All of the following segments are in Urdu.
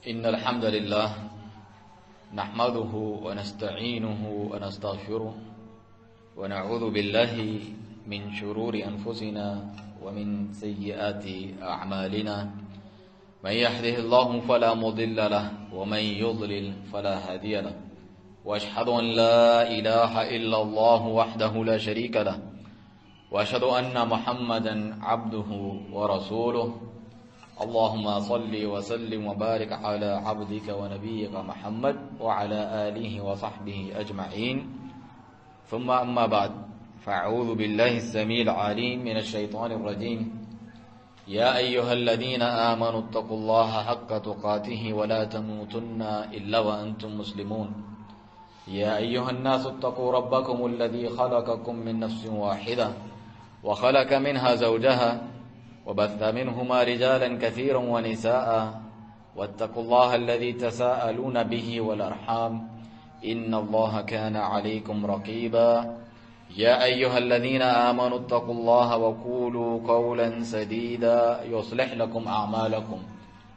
إن الحمد لله نحمده ونستعينه ونستغفره ونعوذ بالله من شرور أنفسنا ومن سيئات أعمالنا. من يهده الله فلا مضل له ومن يضلل فلا هادي له، وأشهد أن لا إله إلا الله وحده لا شريك له، وأشهد أن محمدا عبده ورسوله. اللهم صل وسلم وبارك على عبدك ونبيك محمد وعلى آله وصحبه أجمعين. ثم أما بعد، فأعوذ بالله السميع العليم من الشيطان الرجيم. يا أيها الذين آمنوا اتقوا الله حق تقاته ولا تموتن إلا وأنتم مسلمون. يا أيها الناس اتقوا ربكم الذي خلقكم من نفس واحدة وخلق منها زوجها وبث منهما رجالا كثيرا ونساء، واتقوا الله الذي تساءلون به والأرحام إن الله كان عليكم رقيبا. يا أيها الذين آمنوا اتقوا الله وقولوا قولا سديدا يصلح لكم أعمالكم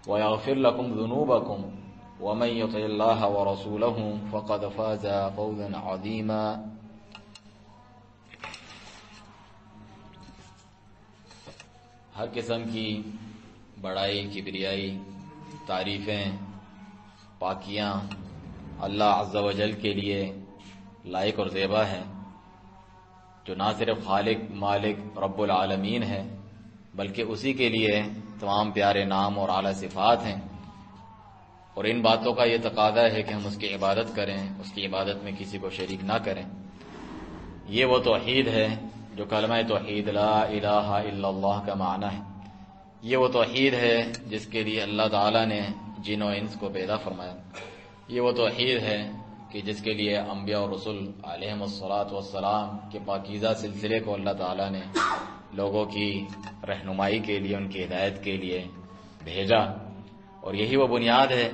ويغفر لكم ذنوبكم، ومن يطع الله ورسوله فقد فاز فوزا عظيما. ہر قسم کی بڑائی، کبریائی، تعریفیں، پاکیاں اللہ عز و جل کے لیے لائق اور زیبا ہے، جو نہ صرف خالق مالک رب العالمین ہے بلکہ اسی کے لیے تمام پیارے نام اور اعلیٰ صفات ہیں. اور ان باتوں کا یہ تقاضا ہے کہ ہم اس کی عبادت کریں، اس کی عبادت میں کسی کو شریک نہ کریں. یہ وہ توحید ہے جو کلمہ توحید لا الہ الا اللہ کا معنی ہے. یہ وہ توحید ہے جس کے لیے اللہ تعالیٰ نے جن و انس کو پیدا فرمایا. یہ وہ توحید ہے کہ جس کے لیے انبیاء اور رسول علیہم الصلاۃ والسلام کے پاکیزہ سلسلے کو اللہ تعالیٰ نے لوگوں کی رہنمائی کے لیے، ان کی ہدایت کے لیے بھیجا. اور یہی وہ بنیاد ہے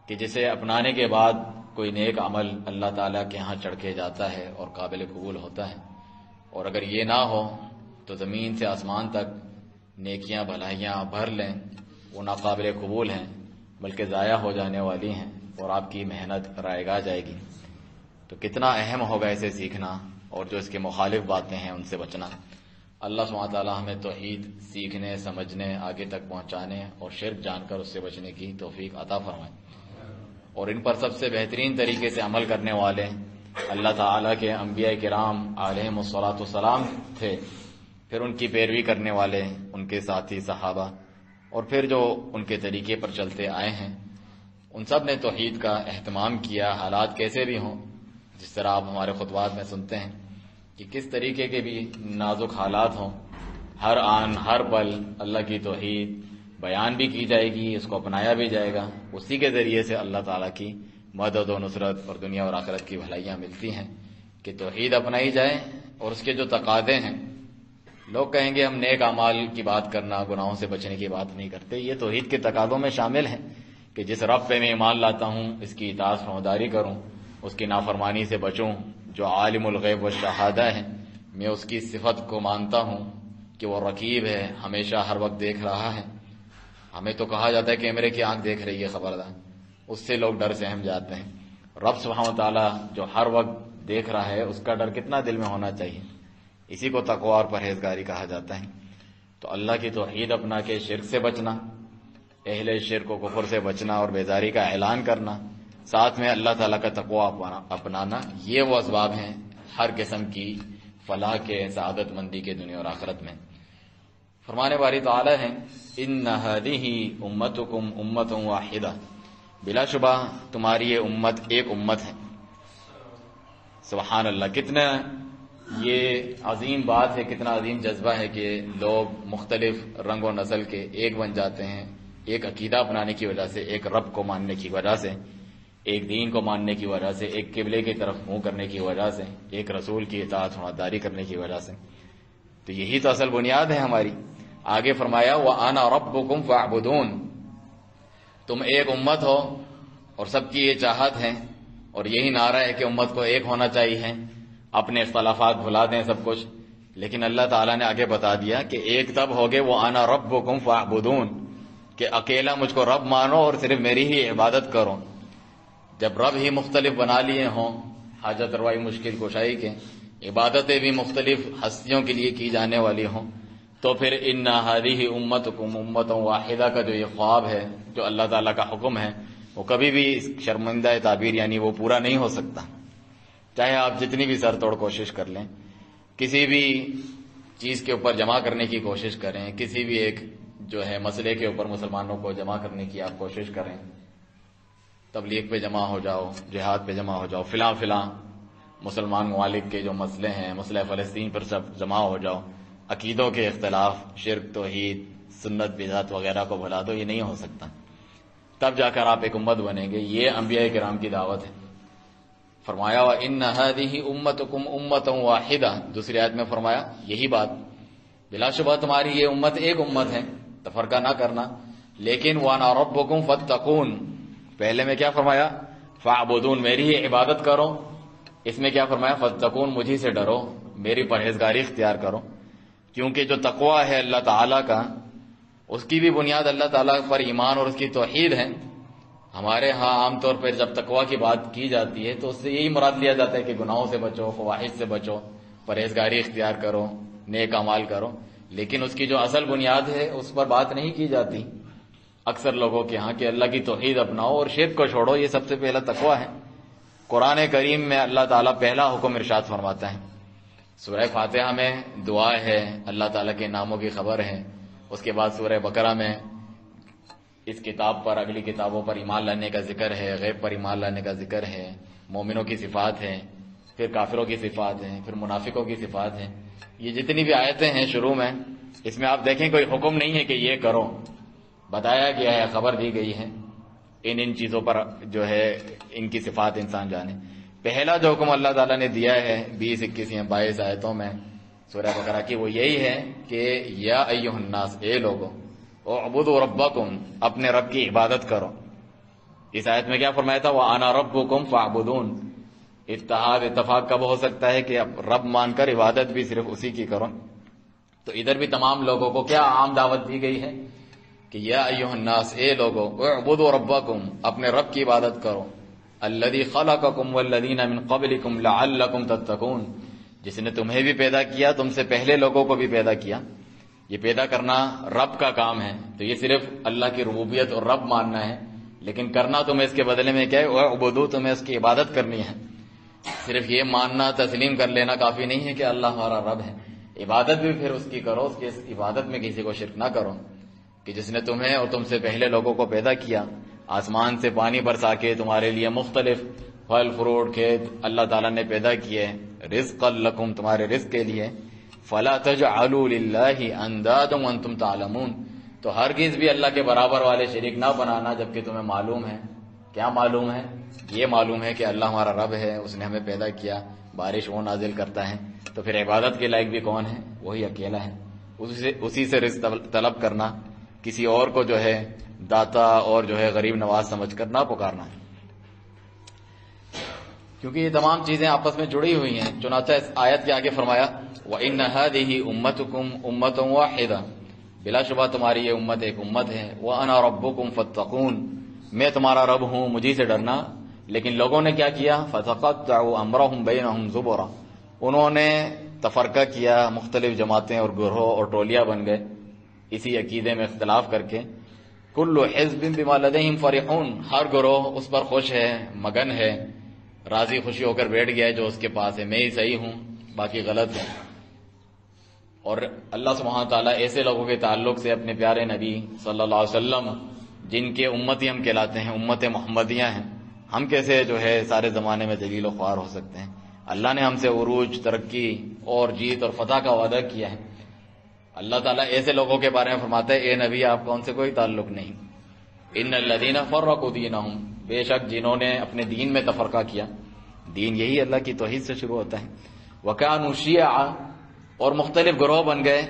کہ جسے اپنانے کے بعد کوئی نیک عمل اللہ تعالیٰ کے ہاں چڑھ کے جاتا ہے اور قابل قبول ہوتا ہے. اور اگر یہ نہ ہو تو زمین سے آسمان تک نیکیاں بھلائیاں بھر لیں، وہ ناقابل قبول ہیں بلکہ ضائع ہو جانے والی ہیں اور آپ کی محنت رائے گاہ جائے گی. تو کتنا اہم ہوگا اسے سیکھنا اور جو اس کے مخالف باتیں ہیں ان سے بچنا. اللہ سبحانہ تعالیٰ ہمیں توحید سیکھنے، سمجھنے، آگے تک پہنچانے اور شرک جان کر اس سے بچنے کی توفیق عطا فرمائے. اور ان پر سب سے بہترین طریقے سے عمل کرنے والے اللہ تعالیٰ کے انبیاء کرام علیہم الصلاۃ والسلام تھے، پھر ان کی پیروی کرنے والے ان کے ساتھی صحابہ، اور پھر جو ان کے طریقے پر چلتے آئے ہیں. ان سب نے توحید کا اہتمام کیا، حالات کیسے بھی ہوں. جس طرح آپ ہمارے خطبات میں سنتے ہیں کہ کس طریقے کے بھی نازک حالات ہوں، ہر آن ہر پل اللہ کی توحید بیان بھی کی جائے گی، اس کو اپنایا بھی جائے گا. اسی کے ذریعے سے اللہ تعالیٰ کی مدد و نصرت اور دنیا اور آخرت کی بھلائیاں ملتی ہیں کہ توحید اپنائی جائے. اور اس کے جو تقاضے ہیں، لوگ کہیں گے ہم نیک اعمال کی بات کرنا، گناہوں سے بچنے کی بات نہیں کرتے. یہ توحید کے تقاضوں میں شامل ہیں کہ جس رب پہ میں ایمان لاتا ہوں اس کی اطاعت فرمانبرداری کروں، اس کی نافرمانی سے بچوں. جو عالم الغیب والشہادہ ہے، میں اس کی صفت کو مانتا ہوں کہ وہ رقیب ہے، ہمیشہ ہر وقت دیکھ رہا ہے. ہمیں تو کہا جاتا ہے کیمرے کی آنکھ دیکھ رہی ہے، خبردار. اس سے لوگ ڈر سہم جاتے ہیں. رب سبحانہ وتعالیٰ جو ہر وقت دیکھ رہا ہے اس کا ڈر کتنا دل میں ہونا چاہیے. اسی کو تقوی اور پرہیزگاری کہا جاتا ہے. تو اللہ کی توحید اپنا کے شرک سے بچنا، اہل شرک و کفر سے بچنا اور بیزاری کا اعلان کرنا، ساتھ میں اللہ تعالیٰ کا تقوی اپنانا، یہ وہ اسباب ہیں ہر قسم کی فلاح کے، سعادت مندی کے دنیا اور آخرت میں. فرمانے والی تعالیٰ ہیں ان هذه امتکم امۃ واحدہ، بلا شبہ تمہاری یہ امت ایک امت ہے. سبحان اللہ، کتنا یہ عظیم بات ہے، کتنا عظیم جذبہ ہے کہ لوگ مختلف رنگ و نسل کے ایک بن جاتے ہیں ایک عقیدہ اپنانے کی وجہ سے، ایک رب کو ماننے کی وجہ سے، ایک دین کو ماننے کی وجہ سے، ایک قبلے کی طرف منہ کرنے کی وجہ سے، ایک رسول کی اطاعت فرمانبرداری کرنے کی وجہ سے. تو یہی تو اصل بنیاد ہے ہماری. آگے فرمایا وَأَنَا رَبُّكُمْ فَاعْبُدُونِ، تم ایک امت ہو اور سب کی یہ چاہت ہے اور یہی نعرہ ہے کہ امت کو ایک ہونا چاہیے. اپنے اختلافات بھلا دیں سب کچھ، لیکن اللہ تعالیٰ نے آگے بتا دیا کہ ایک تب ہوگے وَأَنَا رَبُّكُمْ فَاعْبُدُونِ، کہ اکیلا مجھ کو رب مانو اور صرف میری ہی عبادت کرو۔ جب رب ہی مختلف بنا لیے ہوں، حاجت روائی مشکل کشائی کے، عبادتیں بھی مختلف ہستیوں کے لیے کی جانے والی ہوں، تو پھر ان ہذہ امتکم امۃ واحدہ کا جو یہ خواب ہے، جو اللہ تعالیٰ کا حکم ہے، وہ کبھی بھی شرمندہ تعبیر یعنی وہ پورا نہیں ہو سکتا، چاہے آپ جتنی بھی سر توڑ کوشش کر لیں، کسی بھی چیز کے اوپر جمع کرنے کی کوشش کریں، کسی بھی ایک جو ہے مسئلے کے اوپر مسلمانوں کو جمع کرنے کی آپ کوشش کریں، تبلیغ پہ جمع ہو جاؤ، جہاد پہ جمع ہو جاؤ، فلاں مسلمان ممالک کے جو مسئلے ہیں، مسئلہ فلسطین پر سب جمع ہو جاؤ، عقیدوں کے اختلاف، شرک، توحید، سنت، بدعت وغیرہ کو بھلا دو، یہ نہیں ہو سکتا، تب جا کر آپ ایک امت بنیں گے۔ یہ انبیاء کرام کی دعوت ہے۔ فرمایا وَإِنَّ هَذِهِ أُمَّتُكُمْ أُمَّةً وَاحِدَةً، دوسری آیت میں فرمایا یہی بات، بلا شبہ تمہاری یہ امت ایک امت ہے، تفرقہ نہ کرنا، لیکن وَأَنَا رَبُّكُمْ فَاتَّقُونَ، پہلے میں کیا فرمایا؟ فَاعْبُدُونَ، میری ہی عبادت کرو، اس میں کیا فرمایا؟ فَاتَّقُونَ، مجھی سے ڈرو، میری پرہیزگاری اختیار کرو، کیونکہ جو تقوی ہے اللہ تعالیٰ کا، اس کی بھی بنیاد اللہ تعالیٰ پر ایمان اور اس کی توحید ہے۔ ہمارے ہاں عام طور پر جب تقوی کی بات کی جاتی ہے تو اس سے یہی مراد لیا جاتا ہے کہ گناہوں سے بچو، فواحش سے بچو، پرہیزگاری اختیار کرو، نیک اعمال کرو، لیکن اس کی جو اصل بنیاد ہے اس پر بات نہیں کی جاتی اکثر لوگوں کے ہاں کہ اللہ کی توحید اپناؤ اور شرک کو چھوڑو، یہ سب سے پہلا تقوی ہے۔ قرآن کریم میں اللہ تعالیٰ پہلا حکم ارشاد فرماتا ہے، سورہ فاتحہ میں دعا ہے، اللہ تعالیٰ کے ناموں کی خبر ہے، اس کے بعد سورہ بقرہ میں اس کتاب پر، اگلی کتابوں پر ایمان لانے کا ذکر ہے، غیب پر ایمان لانے کا ذکر ہے، مومنوں کی صفات ہیں، پھر کافروں کی صفات ہیں، پھر منافقوں کی صفات ہیں۔ یہ جتنی بھی آیتیں ہیں شروع میں، اس میں آپ دیکھیں کوئی حکم نہیں ہے کہ یہ کرو، بتایا گیا ہے، خبر دی گئی ہے ان چیزوں پر جو ہے ان کی صفات انسان جانے۔ پہلا جو حکم اللہ تعالیٰ نے دیا ہے 20، 21 یا 22 آیتوں میں سورہ بقرہ کی، وہ یہی ہے کہ یا ایھا الناس، اے لوگو، اعبدوا ربکم، اپنے رب کی عبادت کرو۔ اس آیت میں کیا فرمایا تھا؟ وَأَنَا رَبُّكُمْ فَاعْبُدُونَ۔ اتفاق کب ہو سکتا ہے کہ رب مان کر عبادت بھی صرف اسی کی کرو؟ تو ادھر بھی تمام لوگوں کو کیا عام دعوت دی گئی ہے کہ یا ایھا الناس، اے لوگو، اعبدوا ربکم، اپنے رب کی عبادت کرو، الذی خلقکم والذین من قبلکم لعلکم تتقون، جس نے تمہیں بھی پیدا کیا، تم سے پہلے لوگوں کو بھی پیدا کیا۔ یہ پیدا کرنا رب کا کام ہے، تو یہ صرف اللہ کی ربوبیت اور رب ماننا ہے، لیکن کرنا تمہیں اس کے بدلے میں کیا ہے؟ اعبدوا، تمہیں اس کی عبادت کرنی ہے۔ صرف یہ ماننا، تسلیم کر لینا کافی نہیں ہے کہ اللہ ہمارا رب ہے، عبادت بھی پھر اس کی کرو، اس کی عبادت میں کسی کو شرک نہ کرو، کہ جس نے تمہیں اور تم سے پہلے لوگوں کو پیدا کیا، آسمان سے پانی برسا کے تمہارے لیے مختلف پھل فروٹ کھیت اللہ تعالیٰ نے پیدا کیے، رزقا لکم، تمہارے رزق کے لیے، فلا تجعلوا للہ اندادا وانتم تعلمون، تو ہرگز بھی اللہ کے برابر والے شریک نہ بنانا جبکہ تمہیں معلوم ہے۔ کیا معلوم ہے؟ یہ معلوم ہے کہ اللہ ہمارا رب ہے، اس نے ہمیں پیدا کیا، بارش وہ نازل کرتا ہے، تو پھر عبادت کے لائق بھی کون ہے؟ وہی اکیلا ہے، اسی سے رزق طلب کرنا، کسی اور کو جو ہے داتا اور جو ہے غریب نواز سمجھ کر نہ پکارنا ہے، کیونکہ یہ تمام چیزیں آپس میں جڑی ہوئی ہیں۔ چنانچہ اس آیت کے آگے فرمایا وَإِنَّ هَذِهِ أُمَّتُكُمْ أُمَّةً وَاحِدَةً، بلا شبہ تمہاری یہ امت ایک امت ہے، وَأَنَا رَبُّكُمْ فَاتَّقُونَ، میں تمہارا رب ہوں، مجھی سے ڈرنا۔ لیکن لوگوں نے کیا کیا؟ فَتَقَطَّعُوا أَمْرَهُمْ بَيْنَهُمْ زُبُرًا، انہوں نے تفرقہ کیا، مختلف جماعتیں اور گروہ اور ٹولیاں بن گئے اسی عقیدے میں اختلاف کر کے۔ کل حزب بما لدیہم فرحون، ہر گروہ اس پر خوش ہے، مگن ہے، راضی خوشی ہو کر بیٹھ گیا ہے جو اس کے پاس ہے، میں ہی صحیح ہوں باقی غلط ہیں۔ اور اللہ سبحانہ تعالیٰ ایسے لوگوں کے تعلق سے اپنے پیارے نبی صلی اللہ علیہ وسلم، جن کے امتی ہم کہلاتے ہیں، امت محمدیہ ہیں، ہم کیسے جو ہے سارے زمانے میں ذلیل و خوار ہو سکتے ہیں؟ اللہ نے ہم سے عروج، ترقی اور جیت اور فتح کا وعدہ کیا ہے۔ اللہ تعالیٰ ایسے لوگوں کے بارے میں فرماتا ہے اے نبی آپ کا ان سے کوئی تعلق نہیں، ان الذین فرقوا دینہم، بے شک جنہوں نے اپنے دین میں تفرقہ کیا، دین یہی اللہ کی توحید سے شروع ہوتا ہے، وکانوا شیعا، اور مختلف گروہ بن گئے،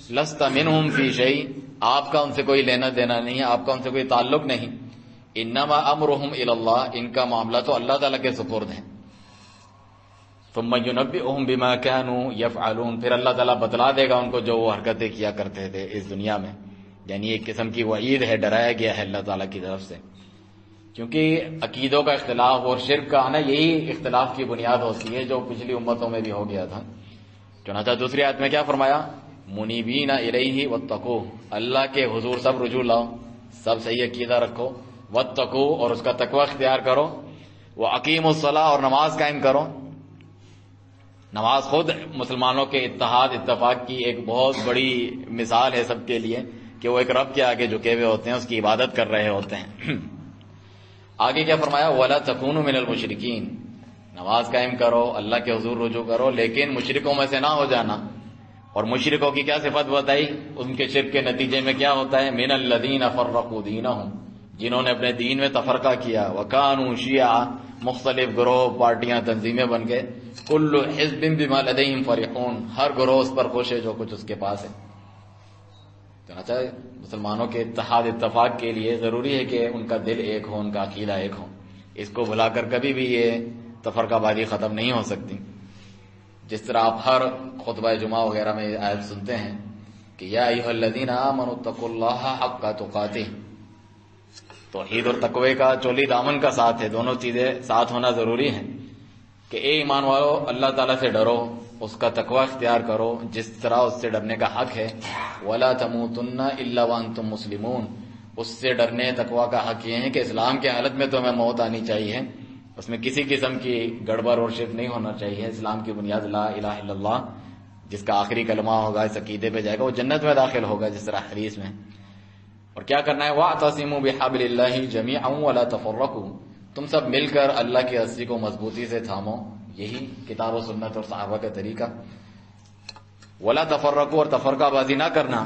لست منہم فی شیء، آپ کا ان سے کوئی لینا دینا نہیں ہے، آپ کا ان سے کوئی تعلق نہیں، انما امرہم الی اللہ، ان کا معاملہ تو اللہ تعالیٰ کے سپرد ہے، ثم ينبئهم بما كانوا يفعلون، پھر اللہ تعالیٰ بتلا دے گا ان کو جو وہ حرکتیں کیا کرتے تھے اس دنیا میں، یعنی ایک قسم کی وعید ہے، ڈرایا گیا ہے اللہ تعالیٰ کی طرف سے، کیونکہ عقیدوں کا اختلاف اور شرک کا آنا یہی اختلاف کی بنیاد ہوتی ہے، جو پچھلی امتوں میں بھی ہو گیا تھا۔ چنانچہ دوسری آیت میں کیا فرمایا؟ منیبین الیہ واتقوہ، اللہ کے حضور سب رجوع لاؤ، سب صحیح عقیدہ رکھو، واتقوہ اور اس کا تقوی اختیار کرو، واقیموا الصلاۃ اور نماز قائم کرو۔ نماز خود مسلمانوں کے اتحاد اتفاق کی ایک بہت بڑی مثال ہے سب کے لیے، کہ وہ ایک رب کے آگے جھکے ہوئے ہوتے ہیں، اس کی عبادت کر رہے ہوتے ہیں۔ آگے کیا فرمایا؟ وَلَا تَكُونُوا مِنَ الْمُشْرِكِينَ، نماز قائم کرو، اللہ کے حضور رجوع کرو، لیکن مشرکوں میں سے نہ ہو جانا۔ اور مشرکوں کی کیا صفت بتائی؟ ان کے شرک کے نتیجے میں کیا ہوتا ہے؟ مِنَ الَّذِينَ فَرَّقُوا دِينَهُمْ، جنہوں نے اپنے دین میں تفرقہ کیا، وَكَانُوا شِيَعًا، مختلف گروہ پارٹیاں تنظیمیں بن گئے، كُلُّ حِزْبٍ بِمَا لَدَيْهِمْ فَرِحُونَ، ہر گروہ اس پر خوش ہے جو کچھ اس کے پاس ہے۔ چنانچہ مسلمانوں کے اتحاد اتفاق کے لیے ضروری ہے کہ ان کا دل ایک ہو، ان کا عقیدہ ایک ہو، اس کو بھلا کر کبھی بھی یہ تفرقہ بازی ختم نہیں ہو سکتی۔ جس طرح آپ ہر خطبہ جمعہ وغیرہ میں آیت سنتے ہیں کہ یا ایھا الذین آمنوا اتقوا اللہ حق تقاتہ، توحید اور تقوی کا چولی دامن کا ساتھ ہے، دونوں چیزیں ساتھ ہونا ضروری ہے کہ اے ایمان والو اللہ تعالیٰ سے ڈرو، اس کا تقوی اختیار کرو جس طرح اس سے ڈرنے کا حق ہے، وَلَا تَمُوتُنَّ إِلَّا وَأَنْتُمْ مُسْلِمُونَ، اس سے ڈرنے تقوی کا حق یہ ہے کہ اسلام کی حالت میں تمہیں موت آنی چاہیے، اس میں کسی قسم کی گڑبڑ اور شرک نہیں ہونا چاہیے۔ اسلام کی بنیاد لا الہ الا اللہ، جس کا آخری کلمہ ہوگا، اس عقیدے پہ جائے گا، وہ جنت میں داخل ہوگا جس طرح حدیث میں۔ اور کیا کرنا ہے؟ وَاعْتَصِمُوا بِحَبْلِ اللَّهِ جَمِيعًا وَلَا تَفَرَّقُوا، تم سب مل کر اللہ کی رسی کو مضبوطی سے تھامو، یہی کتاب و سنت اور صحابہ کا طریقہ۔ وَلَا تَفَرَّقُوا، اور تفرقہ بازی نہ کرنا،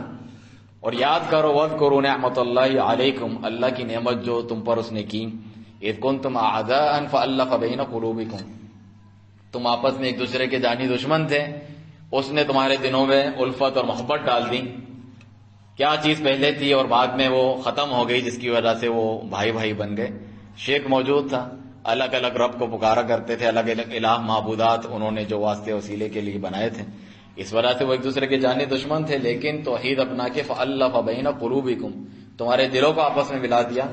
اور یاد کرو وَاذْكُرُوا نِعْمَتَ اللَّهِ عَلَيْكُمْ، اللہ کی نعمت جو تم پر اس نے کی، اِذْ كُنْتُمْ أَعْدَاءً فَأَلَّفَ بَيْنَ قُلُوبِكُمْ، تم آپس میں ایک دوسرے کے جانی دشمن تھے، اس نے تمہارے دلوں میں الفت اور محبت ڈال دی۔ کیا چیز پہلے تھی اور بعد میں وہ ختم ہو گئی جس کی وجہ سے وہ بھائی بھائی بن گئے؟ شرک موجود تھا، الگ الگ رب کو پکارا کرتے تھے، الگ الگ الہ معبودات انہوں نے جو واسطے وسیلے کے لیے بنائے تھے، اس وجہ سے وہ ایک دوسرے کے جانی دشمن تھے، لیکن توحید اپنا کے فَأَلَّفَ بَيْنَ قُلُوبِكُمْ، تمہارے دلوں کو آپس میں ملا دیا،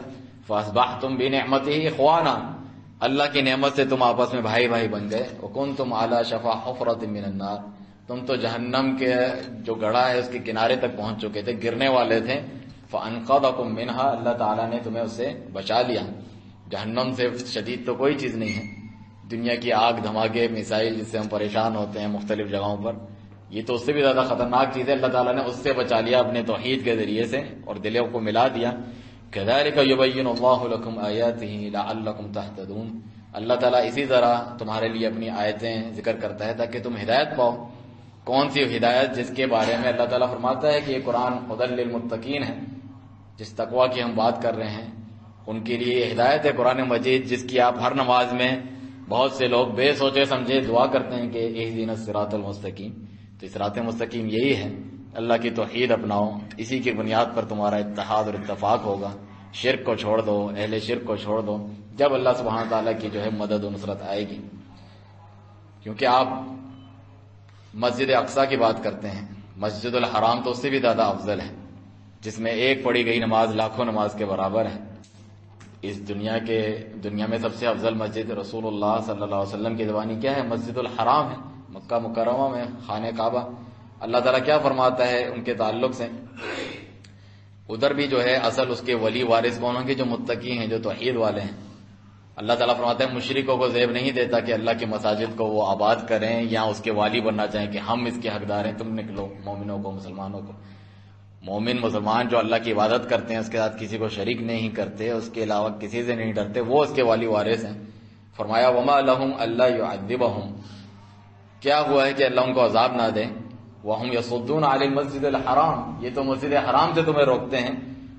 فَأَصْبَحْتُمْ بِنِعْمَتِهِ إِخْوَانًا، اللہ کی نعمت سے تم آپس میں بھائی بھائی بن گئے، وَكُنْتُمْ عَلَى شَفَا حُفْرَةٍ مِّنَ النَّارِ، تم تو جہنم کے جو گڑھا ہے اس کے کنارے تک پہنچ چکے تھے، گرنے والے تھے، فَأَنْقَذَكُم مِّنْهَا، اللہ تعالیٰ نے تمہیں اس سے بچا لیا۔ جہنم سے شدید تو کوئی چیز نہیں ہے، دنیا کی آگ دھماکے میزائل جس سے ہم پریشان ہوتے ہیں مختلف جگہوں پر، یہ تو اس سے بھی زیادہ خطرناک چیز ہے، اللہ تعالیٰ نے اس سے بچا لیا اپنے توحید کے ذریعے سے اور دلوں کو ملا دیا۔ كَذَلِكَ يُبَيِّنُ اللَّهُ لَكُمْ آيَاتِهِ لَعَلَّكُمْ تَهْتَدُونَ، اللہ تعالیٰ اسی طرح تمہارے لیے اپنی آیتیں ذکر کرتا ہے تاکہ تم ہدایت پاؤ۔ کون سی ہدایت؟ جس کے بارے میں اللہ تعالیٰ فرماتا ہے کہ یہ قرآن هُدًى لِّلْمُتَّقِينَ ہے، جس تقوی کی ہم بات کر رہے ہیں ان کے لیے یہ ہدایت ہے قرآن مجید، جس کی آپ ہر نماز میں بہت سے لوگ بے سوچے سمجھے دعا کرتے ہیں کہ اہدنا الصراط المستقیم، تو صراط مستقیم یہی ہے، اللہ کی توحید اپناؤ، اسی کی بنیاد پر تمہارا اتحاد اور اتفاق ہوگا، شرک کو چھوڑ دو، اہل شرک کو چھوڑ دو، جب اللہ سبحانہ تعالیٰ کی جو ہے مدد و نصرت آئے گی۔ کیونکہ آپ مسجد اقصیٰ کی بات کرتے ہیں، مسجد الحرام تو اس سے بھی زیادہ افضل ہے، جس میں ایک پڑھی گئی نماز لاکھوں نماز کے برابر ہے۔ اس دنیا میں سب سے افضل مسجد رسول اللہ صلی اللہ علیہ وسلم کی زبانی کیا ہے؟ مسجد الحرام ہے، مکہ مکرمہ میں خانہ کعبہ۔ اللہ تعالیٰ کیا فرماتا ہے ان کے تعلق سے؟ ادھر بھی جو ہے اصل اس کے ولی وارث کون ہوں گے؟ جو متقی ہیں، جو توحید والے ہیں۔ اللہ تعالیٰ فرماتا ہے مشرکوں کو زیب نہیں دیتا کہ اللہ کی مساجد کو وہ آباد کریں یا اس کے والی بننا چاہیں کہ ہم اس کے حقدار ہیں، تم نکلو مومنوں کو، مسلمانوں کو۔ مومن مسلمان جو اللہ کی عبادت کرتے ہیں، اس کے ساتھ کسی کو شریک نہیں کرتے، اس کے علاوہ کسی سے نہیں ڈرتے، وہ اس کے والی وارث ہیں۔ فرمایا وما لهم الا يعذبهم، کیا ہوا ہے کہ اللہ ان کو عذاب نہ دے، وهم يصدون عن المسجد الحرام، یہ تو مسجد حرام سے تمہیں روکتے ہیں،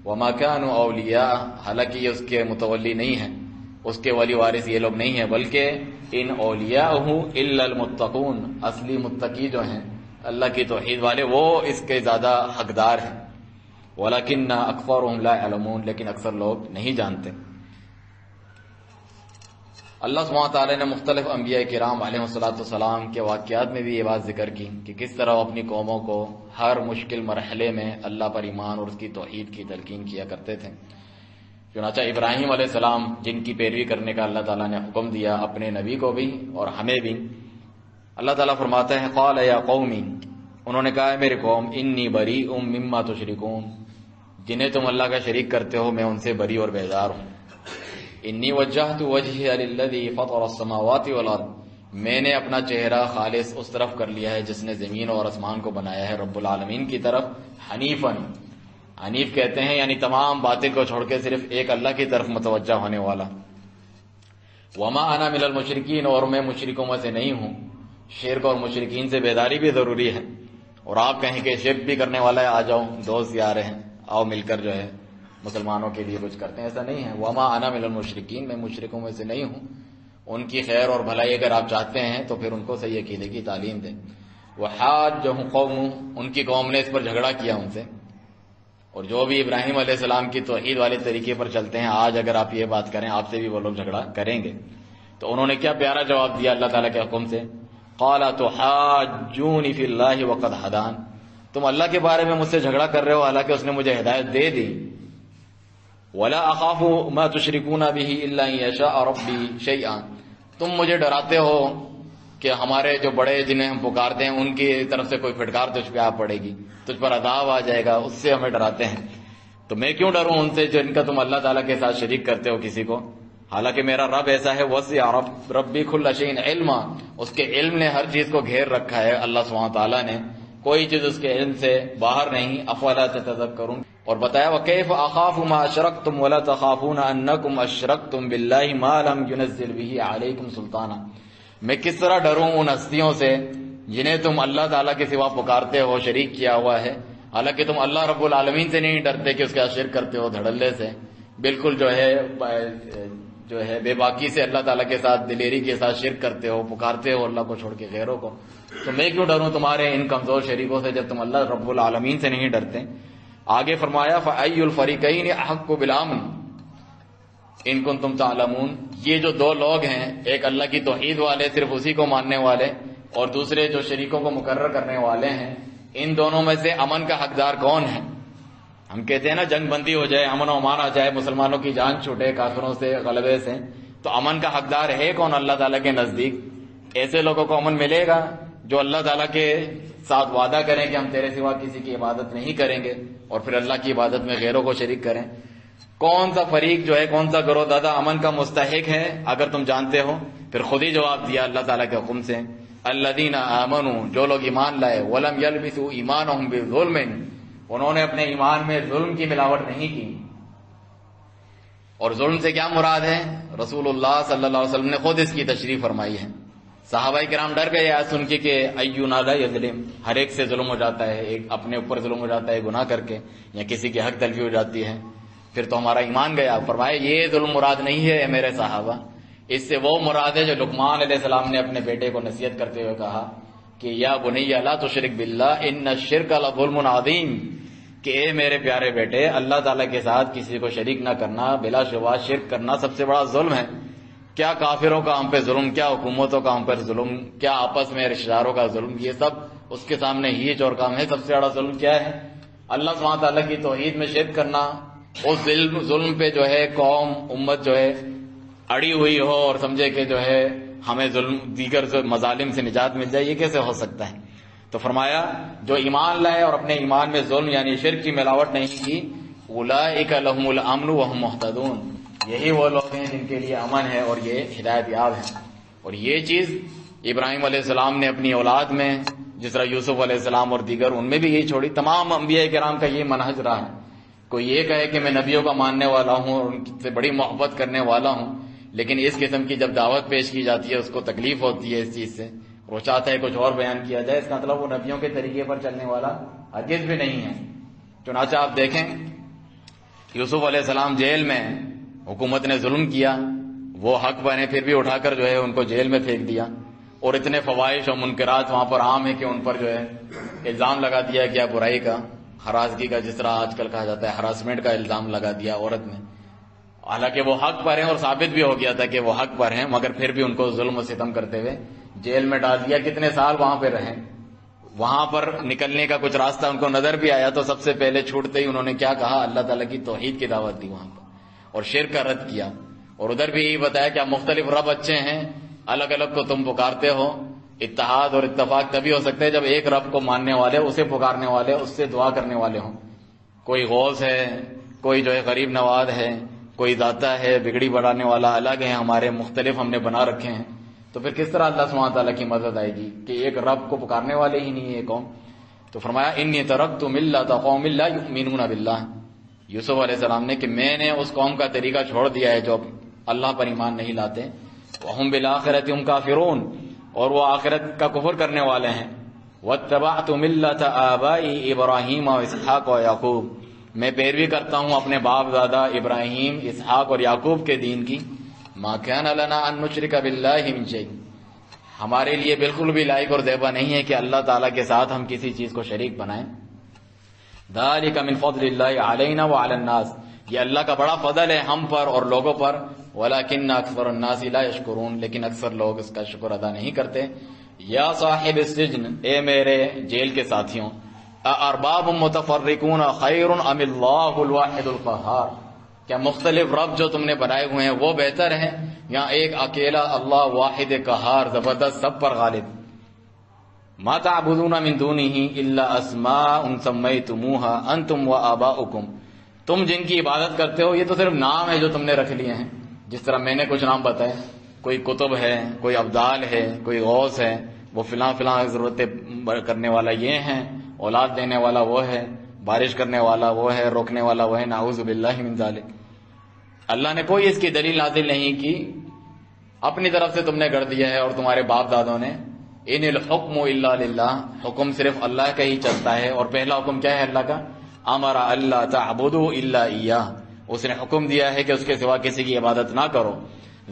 وما كانوا اولیاء، حالانکہ یہ اس کے متولی نہیں ہیں، اس کے ولی وارث یہ لوگ نہیں ہیں، بلکہ ان اولیاءه الا المتقون، اصلی متقی جو ہیں اللہ کی توحید والے، وہ اس کے زیادہ حقدار ہیں۔ وَلَكِنَّ أَكْثَرُهُمْ لَا يَعْلَمُونَ، لیکن اکثر لوگ نہیں جانتے۔ اللہ سبحانہ تعالیٰ نے مختلف انبیاء کرام علیہ السلام کے واقعات میں بھی یہ بات ذکر کی کہ کس طرح وہ اپنی قوموں کو ہر مشکل مرحلے میں اللہ پر ایمان اور اس کی توحید کی تلقین کیا کرتے تھے۔ چنانچہ ابراہیم علیہ السلام جن کی پیروی کرنے کا اللہ تعالیٰ نے حکم دیا اپنے نبی کو بھی اور ہمیں بھی، اللہ تعالیٰ فرماتا ہے قال یا قومی، انہوں نے کہا ہے میرے قوم، انی بریء مما تشرکون، جنہیں تم اللہ کا شریک کرتے ہو میں ان سے بری اور بیزار ہوں۔ انی وجہت وجہی للذی فطر السماوات والارض، میں نے اپنا چہرہ خالص اس طرف کر لیا ہے جس نے زمین اور آسمان کو بنایا ہے، رب العالمین کی طرف، حنیفاً، حنیف کہتے ہیں یعنی تمام باتیں کو چھوڑ کے صرف ایک اللہ کی طرف متوجہ ہونے والا۔ وما انا من المشرکین، اور میں مشرکوں میں سے نہیں ہوں۔ شرک اور مشرکین سے بیداری بھی ضروری ہے، اور آپ کہیں کہ شرک بھی کرنے والا ہے آ جاؤ، دوست یار ہیں، آؤ مل کر جو ہے مسلمانوں کے لیے کچھ کرتے ہیں، ایسا نہیں ہے۔ وما انا من المشرکین، میں مشرکوں میں سے نہیں ہوں۔ ان کی خیر اور بھلائی اگر آپ چاہتے ہیں تو پھر ان کو صحیح عقیدے کی تعلیم دیں۔ وحاجہ قوم، ان کی قوم نے اس پر جھگڑا کیا ان سے، اور جو بھی ابراہیم علیہ السلام کی توحید والے طریقے پر چلتے ہیں آج اگر آپ یہ بات کریں آپ سے بھی وہ لوگ جھگڑا کریں گے۔ تو انہوں نے کیا پیارا جواب دیا اللہ تعالیٰ کے حکم سے، قال تحاجونی فی اللہ وقد ہدان، تم اللہ کے بارے میں مجھ سے جھگڑا کر رہے ہو حالانکہ اس نے مجھے ہدایت دے دی۔ ولا اخاف ما تشرکون به الا ان یشاء ربی شیئا، تم مجھے ڈراتے ہو کہ ہمارے جو بڑے جنہیں ہم پکارتے ہیں ان کی طرف سے کوئی پھٹکار تجھ پہ آ پڑے گی، تجھ پر عذاب آ جائے گا، اس سے ہمیں ڈراتے ہیں، تو میں کیوں ڈروں ان سے جن کا تم اللہ تعالیٰ کے ساتھ شریک کرتے ہو کسی کو، حالانکہ میرا رب ایسا ہے وسع ربی کل شیء علما، اس کے علم نے ہر چیز کو گھیر رکھا ہے اللہ سبحانہ تعالیٰ نے، کوئی چیز اس کے علم سے باہر نہیں۔ افلا تتذکرون، اور بتایا وکیف اخاف ما اشرکتم ولا تخافون انکم اشرکتم باللہ ما لم ينزل به علیکم سلطانا، میں کس طرح ڈروں ان ہستیوں سے جنہیں تم اللہ تعالیٰ کے سوا پکارتے ہو، شریک کیا ہوا ہے، حالانکہ تم اللہ رب العالمین سے نہیں ڈرتے کہ اس کا شرک کرتے ہو دھڑلے سے، بالکل جو ہے بے باکی سے اللہ تعالیٰ کے ساتھ دلیری کے ساتھ شرک کرتے ہو، پکارتے ہو اللہ کو چھوڑ کے غیروں کو، تو میں کیوں ڈروں تمہارے ان کمزور شریکوں سے جب تم اللہ رب العالمین سے نہیں ڈرتے۔ آگے فرمایا فأی الفریقین احق بالامن ان کنتم تعلمون، یہ جو دو لوگ ہیں، ایک اللہ کی توحید والے صرف اسی کو ماننے والے اور دوسرے جو شریکوں کو مقرر کرنے والے ہیں، ان دونوں میں سے امن کا حقدار کون ہے؟ ہم کہتے ہیں نا جنگ بندی ہو جائے، امن و امان آ جائے، مسلمانوں کی جان چھوٹے کافروں سے غلبے سے، تو امن کا حقدار ہے کون اللہ تعالیٰ کے نزدیک؟ ایسے لوگوں کو امن ملے گا جو اللہ تعالیٰ کے ساتھ وعدہ کریں کہ ہم تیرے سوا کسی کی عبادت نہیں کریں گے اور پھر اللہ کی عبادت میں غیروں کو شریک کریں۔ کون سا فریق جو ہے، کون سا گروہ دادا امن کا مستحق ہے؟ اگر تم جانتے ہو پھر خود ہی جواب دیا اللہ تعالیٰ کے حکم سے، الذین آمنوا، جو لوگ ایمان لائے، ولم یلبسوا ایمانہم بظلم، انہوں نے اپنے ایمان میں ظلم کی ملاوٹ نہیں کی۔ اور ظلم سے کیا مراد ہے؟ رسول اللہ صلی اللہ علیہ وسلم نے خود اس کی تشریح فرمائی ہے۔ صحابہ کرام ڈر گئے آج سن کے کہ اینا لا یظلم، ہر ایک سے ظلم ہو جاتا ہے، ایک اپنے اوپر ظلم ہو جاتا ہے گناہ کر کے، یا کسی کی حق تلفی ہو جاتی ہے، پھر تو ہمارا ایمان گیا۔ فرمایا یہ ظلم مراد نہیں ہے میرے صحابہ، اس سے وہ مراد ہے جو لقمان علیہ السلام نے اپنے بیٹے کو نصیحت کرتے ہوئے کہا کہ یا بنی لا تشرک باللہ ان الشرک لظلم عظیم، کہ اے میرے پیارے بیٹے اللہ تعالیٰ کے ساتھ کسی کو شریک نہ کرنا، بلا شبہ شرک کرنا سب سے بڑا ظلم ہے۔ کیا کافروں کا ہم پہ ظلم، کیا حکومتوں کا ہم پر ظلم، کیا آپس میں رشتہ داروں کا ظلم، یہ سب اس کے سامنے ہیچ اور کام ہے۔ سب سے بڑا ظلم کیا ہے؟ اللہ سبحانہ تعالیٰ کی توحید میں شرک کرنا۔ اس ظلم پہ جو ہے قوم امت جو ہے اڑی ہوئی ہو اور سمجھے کہ جو ہے ہمیں ظلم دیگر مظالم سے نجات مل جائے، یہ کیسے ہو سکتا ہے؟ تو فرمایا جو ایمان لائے اور اپنے ایمان میں ظلم یعنی شرک کی ملاوٹ نہیں کی، اولئک لہم الامن وہم مہتدون، یہی وہ لوگ ہیں جن کے لیے امن ہے اور یہ ہدایت یاب ہیں۔ اور یہ چیز ابراہیم علیہ السلام نے اپنی اولاد میں، جس طرح یوسف علیہ السلام اور دیگر ان میں بھی یہی چھوڑی۔ تمام انبیاء کرام کا یہ منہج رہا ہے۔ کوئی یہ کہے کہ میں نبیوں کا ماننے والا ہوں اور ان سے بڑی محبت کرنے والا ہوں، لیکن اس قسم کی جب دعوت پیش کی جاتی ہے اس کو تکلیف ہوتی ہے اس چیز سے، وہ چاہتا ہے کچھ اور بیان کیا جائے، اس کا مطلب وہ نبیوں کے طریقے پر چلنے والا ہرگز بھی نہیں ہے۔ چنانچہ آپ دیکھیں یوسف علیہ السلام جیل میں، حکومت نے ظلم کیا، وہ حق بنے پھر بھی اٹھا کر جو ہے ان کو جیل میں پھینک دیا، اور اتنے فواحش اور منکرات وہاں پر عام ہے کہ ان پر جو ہے الزام لگا دیا گیا برائی کا، ہراسگی کا، جس طرح آج کل کہا جاتا ہے ہراسمنٹ کا الزام لگا دیا عورت نے، حالانکہ وہ حق پر ہیں اور ثابت بھی ہو گیا تھا کہ وہ حق پر ہیں، مگر پھر بھی ان کو ظلم و ستم کرتے ہوئے جیل میں ڈال دیا. کتنے سال وہاں پہ رہے. وہاں پر نکلنے کا کچھ راستہ ان کو نظر بھی آیا تو سب سے پہلے چھوٹتے ہی انہوں نے کیا کہا؟ اللہ تعالیٰ کی توحید کی دعوت دی وہاں پر اور شرک کا رد کیا. اور ادھر بھی یہی بتایا کہ مختلف رب اچھے ہیں، الگ الگ کو تم پکارتے ہو. اتحاد اور اتفاق تبھی ہو سکتا ہے جب ایک رب کو ماننے والے، اسے پکارنے والے، اس سے دعا کرنے والے ہوں. کوئی غوث ہے، کوئی جو ہے غریب نواز ہے، کوئی داتا ہے، بگڑی بڑھانے والا الگ ہے، ہمارے مختلف ہم نے بنا رکھے ہیں. تو پھر کس طرح اللہ سبحانہ تعالیٰ کی مدد آئے گی کہ ایک رب کو پکارنے والے ہی نہیں ہے یہ قوم. تو فرمایا انی ترکت ملۃ قوم لا یؤمنون باللہ. یوسف علیہ السلام نے کہ میں نے اس قوم کا طریقہ چھوڑ دیا ہے جو اللہ پر ایمان نہیں لاتے. وہم بالآخرۃ هم کافرون، اور وہ آخرت کا کفر کرنے والے ہیں. واتبعت ملۃ آبائی ابراہیم و اسحاق و یعقوب، میں پیروی کرتا ہوں اپنے باپ دادا ابراہیم، اسحاق اور یعقوب کے دین کی. ما کان لنا ان نشرک باللہ من شیء، ہمارے لیے بالکل بھی لائق اور دیبا نہیں ہے کہ اللہ تعالیٰ کے ساتھ ہم کسی چیز کو شریک بنائیں. ذالک من فضل اللہ علینا وعلی الناس، یہ اللہ کا بڑا فضل ہے ہم پر اور لوگوں پر. ولکن اکثر الناس لا یشکرون، لیکن اکثر لوگ اس کا شکر ادا نہیں کرتے. یا صاحب السجن، اے میرے جیل کے ساتھیوں، ارباب متفرقون خیر ام اللہ الواحد القہار، کیا مختلف رب جو تم نے بنائے ہوئے ہیں وہ بہتر ہیں یا ایک اکیلا اللہ واحد قہار زبردست سب پر غالب؟ ما تعبدون من دونه الا اسماء سمیتموها انتم وآباؤکم، تم جن کی عبادت کرتے ہو یہ تو صرف نام ہے جو تم نے رکھ لیے ہیں. جس طرح میں نے کچھ نام بتائے، کوئی کتب ہے، کوئی ابدال ہے، کوئی غوث ہے، وہ فلاں فلاں ضرورتیں کرنے والا یہ ہیں، اولاد دینے والا وہ ہے، بارش کرنے والا وہ ہے، روکنے والا وہ ہے. نعوذ باللہ من ذالک. اللہ نے کوئی اس کی دلیل نازل نہیں کی، اپنی طرف سے تم نے کر دیا ہے اور تمہارے باپ دادوں نے. ان الحکم الا للہ، حکم صرف اللہ کا ہی چلتا ہے. اور پہلا حکم کیا ہے اللہ کا؟ امر اللہ تعبدوا الا ایاہ، اس نے حکم دیا ہے کہ اس کے سوا کسی کی عبادت نہ کرو.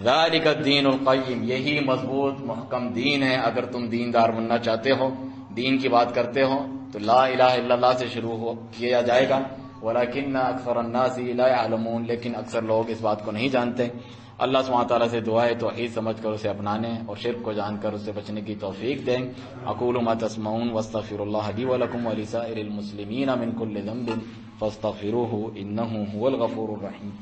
ذالک الدین القیم، یہی مضبوط محکم دین ہے. اگر تم دیندار بننا چاہتے ہو، دین کی بات کرتے ہو تو لا الہ الا اللہ سے شروع کیا جائے گا. ولکن اکثر الناس لا يعلمون، لیکن اکثر لوگ اس بات کو نہیں جانتے. اللہ سبحانہ تعالیٰ سے دعا ہے توحید سمجھ کر اسے اپنانے اور شرک کو جان کر اسے بچنے کی توفیق دیں. اقول ما تسمعون واستغفر اللہ لی ولکم ولسائر المسلمین من کل ذنب فاستغفروه انه هو الغفور الرحیم.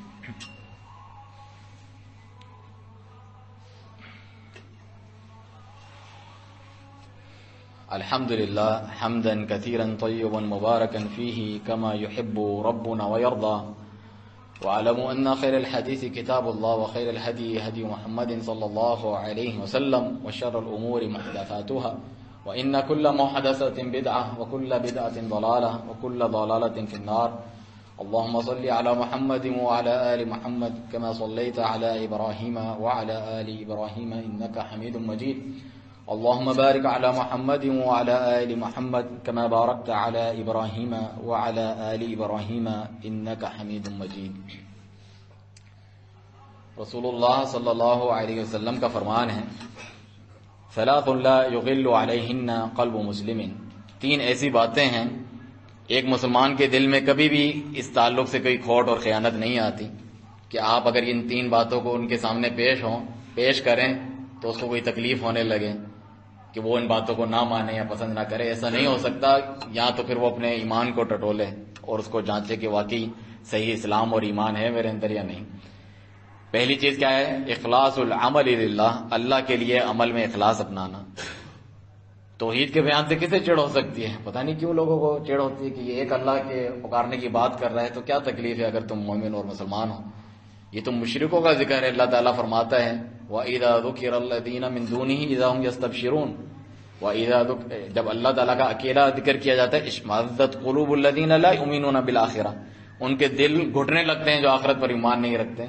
الحمد للہ حمدا کثیرا طیبا مبارکا فیہ کما یحب ربنا ویرضى. وَاعْلَمُوا أَنَّ خَيْرَ الْحَدِيثِ كِتَابُ اللَّهِ وَخَيْرَ الْهَدِيِ هَدْيُ مُحَمَّدٍ صَلَّى اللَّهُ عَلَيْهِ وَسَلَّمَ وَشَرَّ الْأُمُورِ مُحْدَثَاتُهَا وَإِنَّ كُلَّ مُحْدَثَةٍ بِدْعَةٍ وَكُلَّ بِدْعَةٍ ضَلَالَةٍ وَكُلَّ ضَلَالَةٍ فِي النَّارِ. اللهم صل على محمد وعلى آل محمد كما صليت على إبراهيم وعلى آل إبراهيم إنك حميد مجيد. اللهم بارك على محمد وعلى آل محمد كما باركت على إبراهيم وعلى آل إبراهيم إنك حميد مجيد. رسول اللہ صلی اللہ علیہ وسلم کا فرمان ہے ثلاث لا يغل علیہن قلب مسلم، تین ایسی باتیں ہیں ایک مسلمان کے دل میں کبھی بھی اس تعلق سے کوئی کھوٹ اور خیانت نہیں آتی کہ آپ اگر ان تین باتوں کو ان کے سامنے پیش کریں تو اس کو کوئی تکلیف ہونے لگے کہ وہ ان باتوں کو نہ مانے یا پسند نہ کرے. ایسا نہیں ہو سکتا. یا تو پھر وہ اپنے ایمان کو ٹٹولے اور اس کو جانچے کہ واقعی صحیح اسلام اور ایمان ہے میرے اندر یا نہیں. پہلی چیز کیا ہے؟ اخلاص العمل للہ، اللہ کے لیے عمل میں اخلاص اپنانا. توحید کے بیان سے کسے چڑ ہو سکتی ہے؟ پتہ نہیں کیوں لوگوں کو چڑ ہوتی ہے کہ یہ ایک اللہ کے پکارنے کی بات کر رہا ہے تو کیا تکلیف ہے اگر تم مومن اور مسلمان ہو. یہ تو مشرکوں کا ذکر ہے. اللہ تعالیٰ فرماتا ہے وَإِذَا ذُكِرَ الَّذِينَ مِن دُونِهِ إِذَا هُمْ يَسْتَبْشِرُونَ. جب اللہ تعالیٰ کا اکیلا ذکر کیا جاتا ہے اشمئزت قلوب الذین لا یؤمنون بالآخرہ، ان کے دل گھٹنے لگتے ہیں جو آخرت پر ایمان نہیں رکھتے.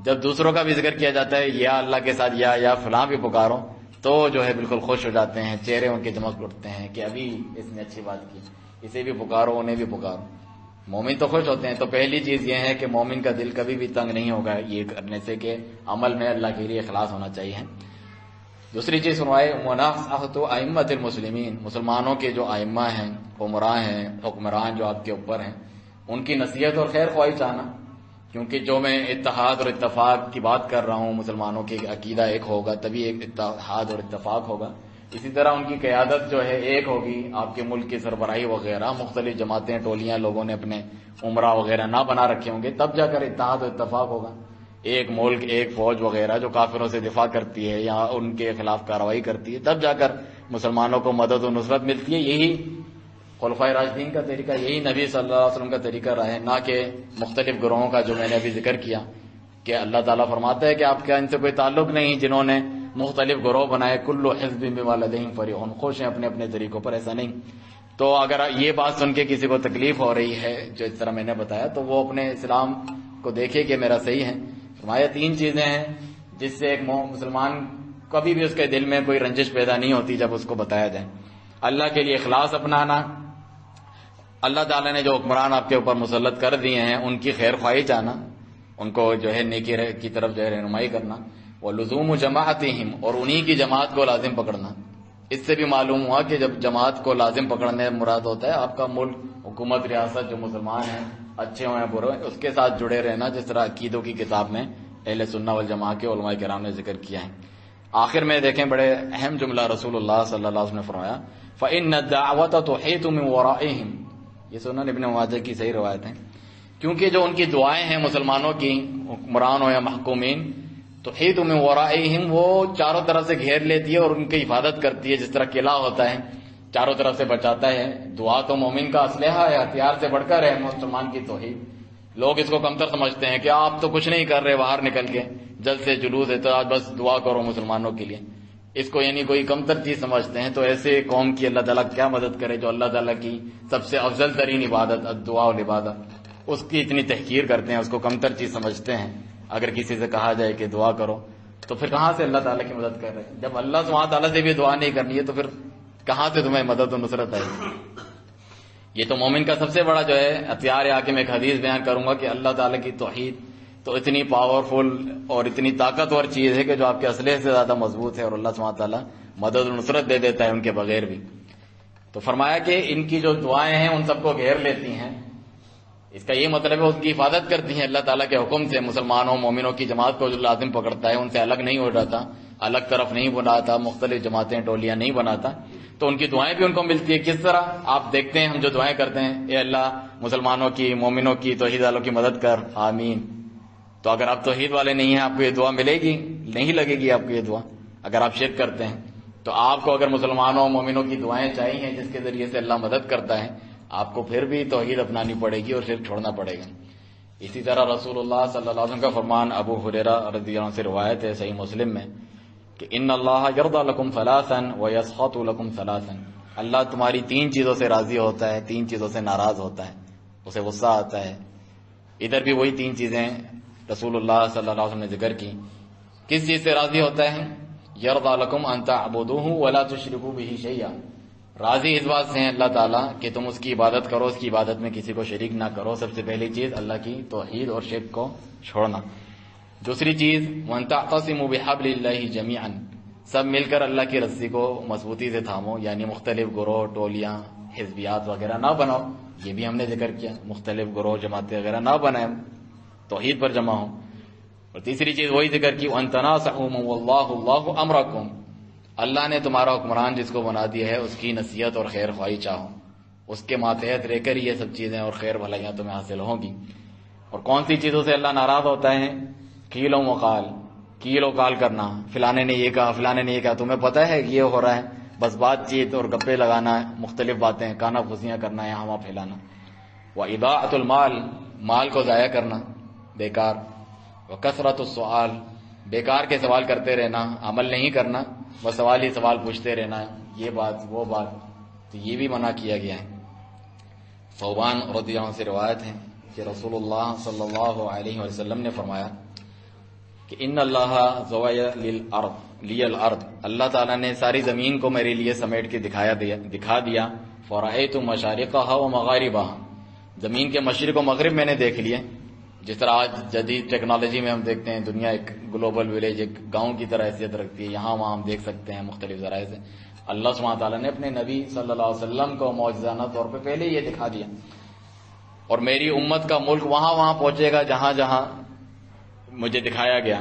جب دوسروں کا بھی ذکر کیا جاتا ہے یا اللہ کے ساتھ یا فلاں بھی پکارو تو جو ہے بالکل خوش ہو جاتے ہیں، چہرے ان کے چمک اٹھتے ہیں کہ ابھی اس نے اچھی بات کی، اسے بھی پکارو انہیں بھی پکارو. مومن تو خوش ہوتے ہیں. تو پہلی چیز یہ ہے کہ مومن کا دل کبھی بھی تنگ نہیں ہوگا یہ کرنے سے کہ عمل میں اللہ کے لیے اخلاص ہونا چاہیے. دوسری چیز سنوائے مناصحۃ ائمۃ المسلمین، مسلمانوں کے جو ائمہ ہیں، عمراء ہیں، حکمران جو آپ کے اوپر ہیں، ان کی نصیحت اور خیر خواہی چاہنا کیونکہ جو میں اتحاد اور اتفاق کی بات کر رہا ہوں، مسلمانوں کے عقیدہ ایک ہوگا تبھی ایک اتحاد اور اتفاق ہوگا، اسی طرح ان کی قیادت جو ہے ایک ہوگی، آپ کے ملک کی سربراہی وغیرہ مختلف جماعتیں ٹولیاں لوگوں نے اپنے عمرہ وغیرہ نہ بنا رکھے ہوں گے، تب جا کر اتحاد و اتفاق ہوگا۔ ایک ملک ایک فوج وغیرہ جو کافروں سے دفاع کرتی ہے یا ان کے خلاف کارروائی کرتی ہے، تب جا کر مسلمانوں کو مدد و نصرت ملتی ہے۔ یہی خلفائے راشدین کا طریقہ، یہی نبی صلی اللہ علیہ وسلم کا طریقہ رہا ہے، نہ کہ مختلف گروہوں کا جو میں نے ابھی ذکر کیا کہ اللہ تعالیٰ فرماتا ہے کہ آپ کا ان سے کوئی تعلق نہیں، جنہوں نے مختلف گروہ بنائے، کل حزب بما لدیہم فرحون، خوش ہیں اپنے اپنے طریقوں پر، ایسا نہیں۔ تو اگر یہ بات سن کے کسی کو تکلیف ہو رہی ہے جو اس طرح میں نے بتایا، تو وہ اپنے اسلام کو دیکھے کہ میرا صحیح ہے۔ فرمایا تین چیزیں ہیں جس سے ایک مسلمان کبھی بھی اس کے دل میں کوئی رنجش پیدا نہیں ہوتی جب اس کو بتایا جائے۔ اللہ کے لیے اخلاص اپنانا، اللہ تعالیٰ نے جو حکمران آپ کے اوپر مسلط کر دیے ہیں ان کی خیر خواہی چاہنا، ان کو جو ہے نیکی کی طرف جو ہے رہنمائی کرنا، وہ لزوم جماعتہم، اور انہی کی جماعت کو لازم پکڑنا۔ اس سے بھی معلوم ہوا کہ جب جماعت کو لازم پکڑنے مراد ہوتا ہے آپ کا ملک، حکومت، ریاست، جو مسلمان ہیں اچھے ہوں یا برے ہوں، اس کے ساتھ جڑے رہنا، جس طرح عقیدوں کی کتاب میں اہل سنہ والجماعہ کے علماء کرام نے ذکر کیا ہے۔ آخر میں دیکھیں بڑے اہم جملہ رسول اللہ صلی اللہ علیہ وسلم نے فرمایا، فَإِنَّ الدَّعْوَةَ تُحِيطُ مِنْ وَرَائِهِمْ، یہ سنن ابن ماجہ کی صحیح روایت ہے، کیونکہ جو ان کی دعائیں ہیں مسلمانوں کی، حکمران ہو یا محکومین، تحیط من ورائہم، وہ چاروں طرف سے گھیر لیتی ہے اور ان کی حفاظت کرتی ہے، جس طرح قلعہ ہوتا ہے چاروں طرف سے بچاتا ہے۔ دعا تو مومن کا اسلحہ ہے، ہتھیار سے بڑھ کر ہے مسلمان کی توحید۔ لوگ اس کو کمتر سمجھتے ہیں کہ آپ تو کچھ نہیں کر رہے، باہر نکل کے جلد سے جلوس ہے تو آج بس دعا کرو مسلمانوں کے لیے، اس کو یعنی کوئی کمتر چیز سمجھتے ہیں۔ تو ایسے قوم کی اللہ تعالیٰ کیا مدد کرے جو اللہ تعالیٰ کی سب سے افضل ترین عبادت الدعاء والعبادہ، اس کی اتنی تحقیر کرتے ہیں، اس کو کمتر چیز سمجھتے ہیں۔ اگر کسی سے کہا جائے کہ دعا کرو تو پھر کہاں سے اللہ تعالیٰ کی مدد کر رہے ہیں؟ جب اللہ سبحانہ تعالیٰ سے بھی دعا نہیں کرنی ہے تو پھر کہاں سے تمہیں مدد و نصرت آئے گی؟ یہ تو مومن کا سب سے بڑا جو ہے ہتھیار ہے۔ آ کے میں ایک حدیث بیان کروں گا کہ اللہ تعالیٰ کی توحید تو اتنی پاورفل اور اتنی طاقتور چیز ہے کہ جو آپ کے اسلحے سے زیادہ مضبوط ہے، اور اللہ سبحانہ تعالیٰ مدد و نصرت دے دیتا ہے ان کے بغیر بھی۔ تو فرمایا کہ ان کی جو دعائیں ہیں ان سب کو گھیر لیتی ہیں، اس کا یہ مطلب ہے اس کی حفاظت کرتی ہیں اللہ تعالیٰ کے حکم سے۔ مسلمانوں مومنوں کی جماعت کو جو لازم پکڑتا ہے ان سے الگ نہیں ہو جاتا، الگ طرف نہیں بناتا، مختلف جماعتیں ٹولیاں نہیں بناتا، تو ان کی دعائیں بھی ان کو ملتی ہے۔ کس طرح آپ دیکھتے ہیں ہم جو دعائیں کرتے ہیں، اے اللہ مسلمانوں کی، مومنوں کی، توحید والوں کی مدد کر، آمین۔ تو اگر آپ توحید والے نہیں ہیں آپ کو یہ دعا ملے گی نہیں، لگے گی آپ کو یہ دعا۔ اگر آپ شرک کرتے ہیں تو آپ کو اگر مسلمانوں مومنوں کی دعائیں چاہیے جس کے ذریعے سے اللہ مدد کرتا ہے، آپ کو پھر بھی توحید اپنانی پڑے گی اور شرک چھوڑنا پڑے گا۔ اسی طرح رسول اللہ صلی اللہ علیہ وسلم کا فرمان ابو ہریرہ رضی اللہ عنہ سے روایت ہے صحیح مسلم میں کہ ان اللہ یرضی لکم ثلاثا ویسخط لکم ثلاثا، اللہ تمہاری تین چیزوں سے راضی ہوتا ہے، تین چیزوں سے ناراض ہوتا ہے، اسے غصہ آتا ہے۔ ادھر بھی وہی تین چیزیں رسول اللہ صلی اللہ علیہ وسلم نے ذکر کی۔ کس چیز سے راضی ہوتا ہے؟ یرضی لکم ان تعبدوہ ولا تشرکوا بہ شیئا، راضی اس بات سے ہیں اللہ تعالیٰ کہ تم اس کی عبادت کرو، اس کی عبادت میں کسی کو شریک نہ کرو۔ سب سے پہلی چیز اللہ کی توحید اور شرک کو چھوڑنا۔ دوسری چیز وَأَن تَعْتَصِمُوا بِحَبْلِ اللَّهِ جَمِيعًا، سب مل کر اللہ کی رسی کو مضبوطی سے تھامو، یعنی مختلف گروہ، ٹولیاں، حزبیات وغیرہ نہ بناؤ، یہ بھی ہم نے ذکر کیا، مختلف گروہ، جماعتیں وغیرہ نہ بنائیں، توحید پر جمع ہوں۔ اور تیسری چیز وہی ذکر کی وَأَن تَنَاصَحُوا وَاللَّهُ اللَّهُ أَمْرَكُمْ، اللہ نے تمہارا حکمران جس کو بنا دیا ہے اس کی نصیحت اور خیر خواہی چاہو، اس کے ماتحت رہ کر یہ سب چیزیں اور خیر بھلائیاں تمہیں حاصل ہوں گی۔ اور کون سی چیزوں سے اللہ ناراض ہوتا ہے؟ کیل و مقال، کیل و قال کرنا، فلانے نے یہ کہا، فلانے نے یہ کہا، تمہیں پتہ ہے یہ ہو رہا ہے، بس بات چیت اور گپے لگانا، مختلف باتیں، کانا پھوسیاں کرنا، یہاں وہاں پھیلانا۔ وَإِضَاعَةُ الْمَالِ، مال کو ضائع کرنا، بیکار۔ وَكَثْرَةُ السُّؤَالِ، بیکار کے سوال کرتے رہنا، عمل نہیں کرنا، بس سوال ہی سوال پوچھتے رہنا، یہ بات وہ بات، تو یہ بھی منع کیا گیا ہے۔ ثوبان رضی اللہ عنہ سے روایت ہے کہ رسول اللہ صلی اللہ علیہ وسلم نے فرمایا کہ ان اللہ زوی لی الارض، اللہ تعالیٰ نے ساری زمین کو میرے لیے سمیٹ کے دکھا دیا۔ فرأیت مشارقہا و مغاربہا، زمین کے مشرق و مغرب میں نے دیکھ لیے۔ جس طرح آج جدید ٹیکنالوجی میں ہم دیکھتے ہیں دنیا ایک گلوبل ولیج، ایک گاؤں کی طرح حیثیت رکھتی ہے، یہاں وہاں ہم دیکھ سکتے ہیں مختلف ذرائع سے۔ اللہ سبحانہ تعالیٰ نے اپنے نبی صلی اللہ علیہ وسلم کو معجزانہ طور پہ پہلے یہ دکھا دیا۔ اور میری امت کا ملک وہاں پہنچے گا جہاں جہاں مجھے دکھایا گیا،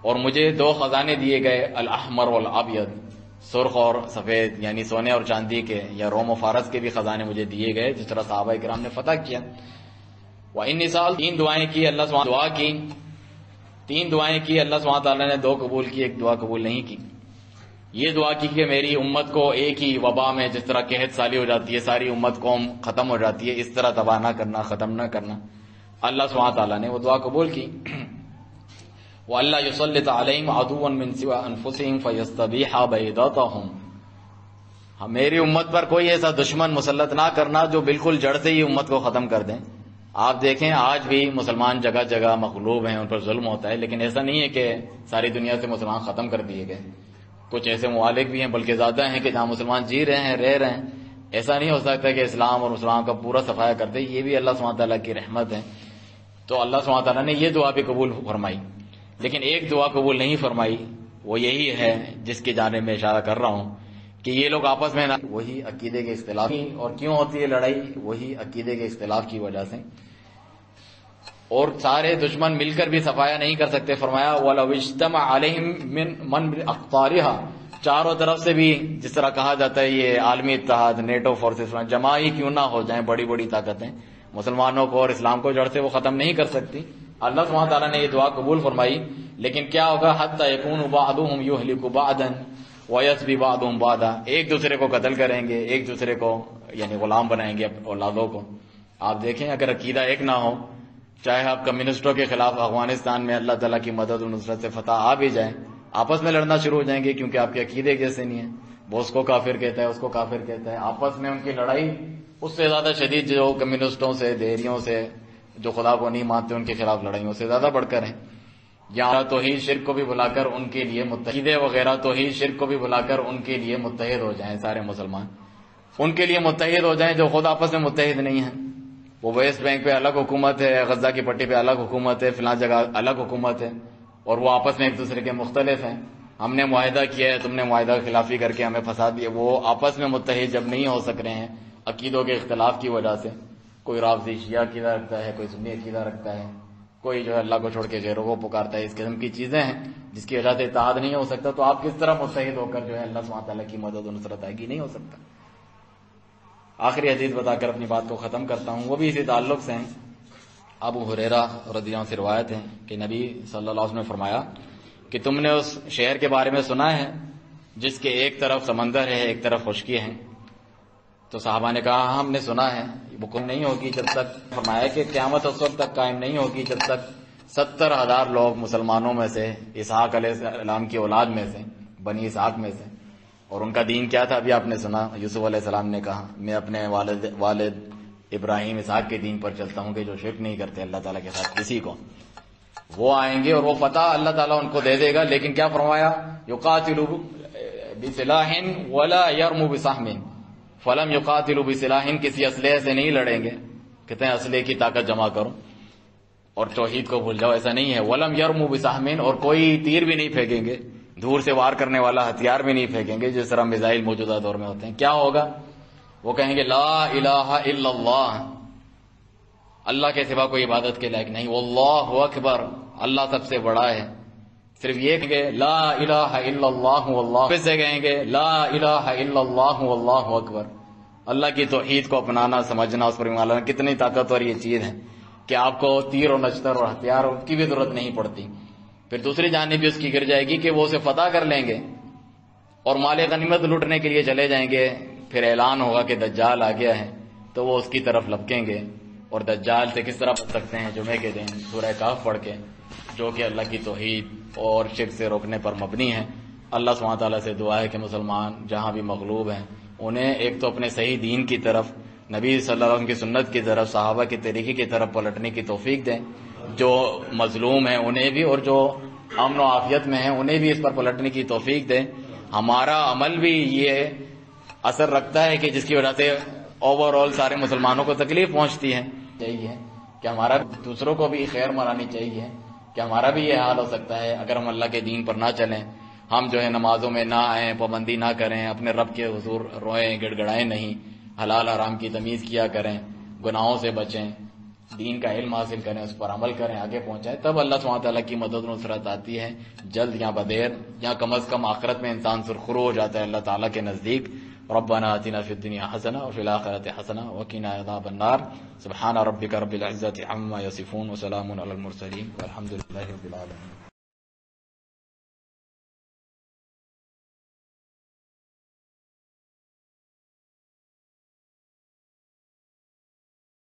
اور مجھے 2 خزانے دیے گئے، الاحمر والابیض، سرخ اور سفید، یعنی سونے اور چاندی کے یا روم و فارس کے بھی خزانے مجھے دیے گئے، جس طرح صحابہ کرام نے فتح کیا۔ وَإِنِّي سَأَلْتُ 3 دعائیں کی، اللہ سبحانہ دعا کی، 3 دعائیں کی، اللہ سبحانہ تعالیٰ نے 2 قبول کی، 1 دعا قبول نہیں کی۔ یہ دعا کی کہ میری امت کو ایک ہی وبا میں، جس طرح قحط سالی ہو جاتی ہے، ساری امت قوم ختم ہو جاتی ہے، اس طرح تباہ نہ کرنا، ختم نہ کرنا۔ اللہ سبحانہ تعالیٰ نے وہ دعا قبول کی۔ وَأَلَّا يُسَلِّطَ عَلَيْهِمْ عَدُوًّا مِّن سِوَىٰ أَنفُسِهِمْ فَيَسْتَبِيحَ بَيْضَتَهُمْ، میری امت پر کوئی ایسا دشمن مسلط نہ کرنا جو بالکل جڑ سے ہی امت کو ختم کر دیں۔ آپ دیکھیں آج بھی مسلمان جگہ جگہ مغلوب ہیں، ان پر ظلم ہوتا ہے، لیکن ایسا نہیں ہے کہ ساری دنیا سے مسلمان ختم کر دیے گئے۔ کچھ ایسے ممالک بھی ہیں، بلکہ زیادہ ہیں، کہ جہاں مسلمان جی رہے ہیں، رہ رہے ہیں۔ ایسا نہیں ہو سکتا کہ اسلام اور مسلمان کا پورا صفایا کر دے، یہ بھی اللہ سبحانہ تعالیٰ کی رحمت ہے۔ تو اللہ سبحانہ تعالیٰ نے یہ دعا بھی قبول فرمائی، لیکن ایک دعا قبول نہیں فرمائی، وہ یہی ہے جس کی جانب میں اشارہ کر رہا ہوں کہ یہ لوگ آپس میں وہی عقیدے کے اختلاف کی، اور کیوں ہوتی ہے لڑائی؟ وہی عقیدے کے اختلاف کی وجہ سے، اور سارے دشمن مل کر بھی صفایا نہیں کر سکتے۔ فرمایا وَلَوْ اجْتَمَعَ عَلَيْهِمْ مَنْ بِأَقْطَارِهَا، چاروں طرف سے بھی، جس طرح کہا جاتا ہے یہ عالمی اتحاد، نیٹو فورسز، جمع ہی کیوں نہ ہو جائیں بڑی بڑی طاقتیں، مسلمانوں کو اور اسلام کو جڑ سے وہ ختم نہیں کر سکتی۔ اللہ سبحانہ تعالیٰ نے یہ دعا قبول فرمائی، لیکن کیا ہوگا؟ حَتَّى يَكُونُ بَعْضُهُمْ يُهْلِكُ بَعْضًا وَيَسْبِي بَعْضُهُم بَعْضًا، ایک دوسرے کو قتل کریں گے، ایک دوسرے کو یعنی غلام بنائیں گے اولادوں کو۔ آپ دیکھیں اگر عقیدہ ایک نہ ہو، چاہے آپ کمیونسٹوں کے خلاف افغانستان میں اللہ تعالیٰ کی مدد و نصرت سے فتح آ بھی جائے، آپس میں لڑنا شروع ہو جائیں گے، کیونکہ آپ کے عقیدے جیسے نہیں ہیں۔ وہ اس کو کافر کہتا ہے، اس کو کافر کہتا ہے، آپس میں ان کی لڑائی اس سے زیادہ شدید جو کمیونسٹوں سے، دہریوں سے، جو خدا کو نہیں مانتے ان کے خلاف لڑائیوں سے زیادہ بڑھ کر ہیں۔ یہاں توحید شرک کو بھی بلا کر ان کے لیے متحد وغیرہ، توحید شرک کو بھی بلا کر ان کے لیے متحد ہو جائیں، سارے مسلمان ان کے لیے متحد ہو جائیں جو خود آپس میں متحد نہیں ہیں۔ وہ ویسٹ بینک پہ الگ حکومت ہے، غزہ کی پٹی پہ الگ حکومت ہے، فلاں جگہ الگ حکومت ہے، اور وہ آپس میں ایک دوسرے کے مختلف ہیں۔ ہم نے معاہدہ کیا ہے، تم نے معاہدہ خلافی کر کے ہمیں پھنسا دیا۔ وہ آپس میں متحد جب نہیں ہو سک رہے ہیں عقیدوں کے اختلاف کی وجہ سے، کوئی رافضی شیعہ عقیدہ رکھتا ہے، کوئی سنی عقیدہ رکھتا ہے، کوئی جو ہے اللہ کو چھوڑ کے غیروں کو پکارتا ہے، اس قسم کی چیزیں ہیں جس کی وجہ سے اتحاد نہیں ہو سکتا، تو آپ کس طرح متحد ہو کر جو ہے اللہ سبحانہ تعالیٰ کی مدد و نصرت آئے گی؟ نہیں ہو سکتا۔ آخری حدیث بتا کر اپنی بات کو ختم کرتا ہوں، وہ بھی اسی تعلق سے ہیں۔ ابو ہریرہ رضی اللہ عنہ سے روایت ہے کہ نبی صلی اللہ علیہ وسلم نے فرمایا کہ تم نے اس شہر کے بارے میں سنا ہے جس کے ایک طرف سمندر ہے، ایک طرف خشکی ہے؟ تو صحابہ نے کہا ہم نے سنا ہے۔ وہ قائم نہیں ہوگی جب تک، فرمایا کہ قیامت اس وقت تک قائم نہیں ہوگی جب تک 70,000 لوگ مسلمانوں میں سے، اسحاق علیہ السلام کی اولاد میں سے، بنی اسحاق میں سے، اور ان کا دین کیا تھا؟ ابھی آپ نے سنا، یوسف علیہ السلام نے کہا میں اپنے والد ابراہیم اسحاق کے دین پر چلتا ہوں کہ جو شرک نہیں کرتے اللہ تعالیٰ کے ساتھ کسی کو۔ وہ آئیں گے اور وہ فتح اللہ تعالیٰ ان کو دے دے گا، لیکن کیا فرمایا؟ یقاتلوا بسلاح ولا یرموا بسہم فلم یقاتلوا بسلاح، کسی اسلحے سے نہیں لڑیں گے، کہتے ہیں اسلحے کی طاقت جمع کرو اور توحید کو بھول جاؤ، ایسا نہیں ہے۔ ولم یرموا بسہم، اور کوئی تیر بھی نہیں پھینکیں گے، دور سے وار کرنے والا ہتھیار بھی نہیں پھینکیں گے جس طرح میزائل موجودہ دور میں ہوتے ہیں۔ کیا ہوگا؟ وہ کہیں گے لا الہ الا اللہ، اللہ کے سوا کوئی عبادت کے لائق نہیں، واللہ اکبر، اللہ سب سے بڑا ہے۔ صرف یہ کہیں گے لا الہ الا اللہ واللہ، پھر سے کہیں گے لا الہ الا اللہ واللہ اکبر۔ اللہ کی توحید کو اپنانا، سمجھنا، اس پر ایمان لانا کتنی طاقتور یہ چیز ہے کہ آپ کو تیر اور نشتر اور ہتھیار کی بھی ضرورت نہیں پڑتی۔ پھر دوسری جانب بھی اس کی گر جائے گی کہ وہ اسے فتح کر لیں گے اور مال غنیمت لوٹنے کے لیے چلے جائیں گے۔ پھر اعلان ہوگا کہ دجال آ گیا ہے، تو وہ اس کی طرف لپکیں گے۔ اور دجال سے کس طرح بچ سکتے ہیں؟ جمعے کے دن سورہ کہف پڑھ کے، جو کہ اللہ کی توحید اور شرک سے روکنے پر مبنی ہے۔ اللہ سبحانہ تعالیٰ سے دعا ہے کہ مسلمان جہاں بھی مغلوب ہیں انہیں ایک تو اپنے صحیح دین کی طرف، نبی صلی اللہ علیہ وسلم کی سنت کی طرف، صحابہ کی طریقے کی طرف پلٹنے کی توفیق دیں، جو مظلوم ہیں انہیں بھی اور جو امن و عافیت میں ہیں انہیں بھی اس پر پلٹنے کی توفیق دیں۔ ہمارا عمل بھی یہ اثر رکھتا ہے کہ جس کی وجہ سے اوور آل سارے مسلمانوں کو تکلیف پہنچتی ہے۔ چاہیے کہ ہمارا دوسروں کو بھی خیر منانی چاہیے کہ ہمارا بھی یہ حال ہو سکتا ہے اگر ہم اللہ کے دین پر نہ چلیں، ہم جو ہے نمازوں میں نہ آئیں، پابندی نہ کریں، اپنے رب کے حضور روئیں گڑ گڑائیں نہیں، حلال حرام کی تمیز کیا کریں، گناہوں سے بچیں، دین کا علم حاصل کریں، اس پر عمل کریں، آگے پہنچائیں، تب اللہ سبحانہ تعالیٰ کی مدد و نصرت آتی ہے، جلد یا بدیر، یا کم از کم آخرت میں انسان سرخرو ہو جاتا ہے اللہ تعالیٰ کے نزدیک۔ ربنا آتنا فی الدنیا حسنہ وفی الآخرۃ حسنہ وقنا عذاب النار۔ سبحان ربک رب العزۃ عما یصفون وسلام علی المرسلین والحمد للہ رب العالمین۔